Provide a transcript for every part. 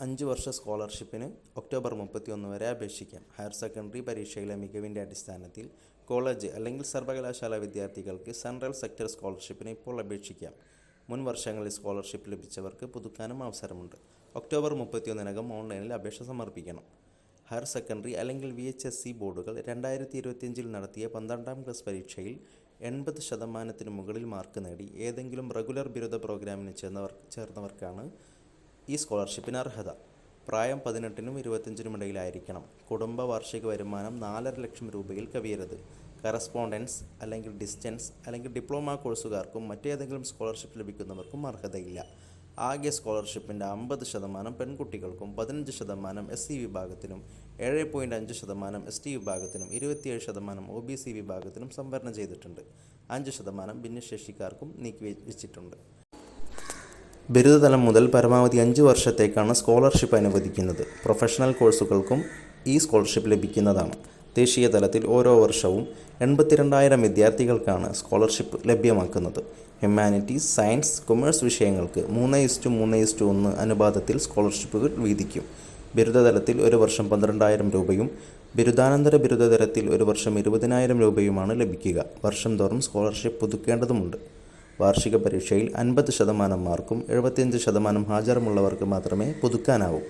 5 വർഷ സ്കോളർഷിപ്പിന് October 31 വരെ അപേക്ഷിക്കാം. Higher secondary പരീക്ഷയിലെ മികവിൻ്റെ അടിസ്ഥാനത്തിൽ കോളേജ് അല്ലെങ്കിൽ സർവകലാശാല വിദ്യാർത്ഥികൾക്ക് സെൻട്രൽ സെക്ടർ സ്കോളർഷിപ്പിന് ഇപ്പോൾ അപേക്ഷിക്കാം. മുൻ വർഷങ്ങളിൽ സ്കോളർഷിപ്പ് ലഭിച്ചവർക്ക് പുതുക്കാനും അവസരമുണ്ട്. ഒക്ടോബർ 31-നകം ഓൺലൈനിൽ അപേക്ഷ സമർപ്പിക്കണം. ഹയർ സെക്കൻഡറി അല്ലെങ്കിൽ VHSE ബോർഡുകൾ 2025 നടത്തിയ 12ാം ക്ലാസ് പരീക്ഷയിൽ 80% മുകളിൽ മാർക്ക് നേടി ഏതെങ്കിലും റെഗുലർ ബിരുദ പ്രോഗ്രാമിന് ചേർന്നവർക്കാണ് ഈ സ്കോളർഷിപ്പിന് അർഹത. പ്രായം 18-നും 25-നും ഇടയിലായിരിക്കണം. കുടുംബ വാർഷിക വരുമാനം 4.5 ലക്ഷം രൂപയിൽ കവിയരുത്. കറസ്പോണ്ടൻസ് അല്ലെങ്കിൽ ഡിസ്റ്റൻസ് അല്ലെങ്കിൽ ഡിപ്ലോമ കോഴ്സുകാർക്കും മറ്റേതെങ്കിലും സ്കോളർഷിപ്പ് ലഭിക്കുന്നവർക്കും അർഹതയില്ല. ആകെ സ്കോളർഷിപ്പിൻ്റെ 50% പെൺകുട്ടികൾക്കും 15% SC വിഭാഗത്തിനും 7.5% ST വിഭാഗത്തിനും 27% OBC വിഭാഗത്തിനും സംവരണം ചെയ്തിട്ടുണ്ട്. 5% ഭിന്നശേഷിക്കാർക്കും നീക്കിവെച്ചിട്ടുണ്ട്. ബിരുദതലം മുതൽ പരമാവധി 5 വർഷത്തേക്കാണ് സ്കോളർഷിപ്പ് അനുവദിക്കുന്നത്. പ്രൊഫഷണൽ കോഴ്സുകൾക്കും ഈ സ്കോളർഷിപ്പ് ലഭിക്കുന്നതാണ്. ദേശീയ തലത്തിൽ ഓരോ വർഷവും 82,000 വിദ്യാർത്ഥികൾക്കാണ് സ്കോളർഷിപ്പ് ലഭ്യമാക്കുന്നത്. ഹ്യൂമാനിറ്റീസ്, സയൻസ്, കൊമേഴ്സ് വിഷയങ്ങൾക്ക് 3:1 അനുപാതത്തിൽ സ്കോളർഷിപ്പുകൾ വീതിക്കും. ബിരുദതലത്തിൽ ഒരു വർഷം 12,000 രൂപയും ബിരുദാനന്തര ബിരുദതലത്തിൽ ഒരു വർഷം 20,000 രൂപയുമാണ് ലഭിക്കുക. വർഷം തോറും സ്കോളർഷിപ്പ് പുതുക്കേണ്ടതുണ്ട്. വാർഷിക പരീക്ഷയിൽ 50% മാർക്കും 75% ഹാജറുമുള്ളവർക്ക് മാത്രമേ പുതുക്കാനാവൂ.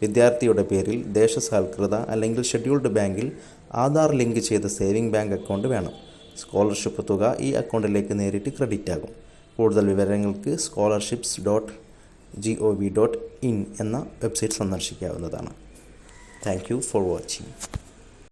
വിദ്യാർത്ഥിയുടെ പേരിൽ ദേശസാൽകൃത അല്ലെങ്കിൽ ഷെഡ്യൂൾഡ് ബാങ്കിൽ ആധാർ ലിങ്ക് ചെയ്ത സേവിംഗ് ബാങ്ക് അക്കൗണ്ട് വേണം. സ്കോളർഷിപ്പ് തുക ഈ അക്കൗണ്ടിലേക്ക് നേരിട്ട് ക്രെഡിറ്റ് ആകും. കൂടുതൽ വിവരങ്ങൾക്ക് scholarships.gov.in എന്ന വെബ്സൈറ്റ് സന്ദർശിക്കാവുന്നതാണ്. Thank you for watching.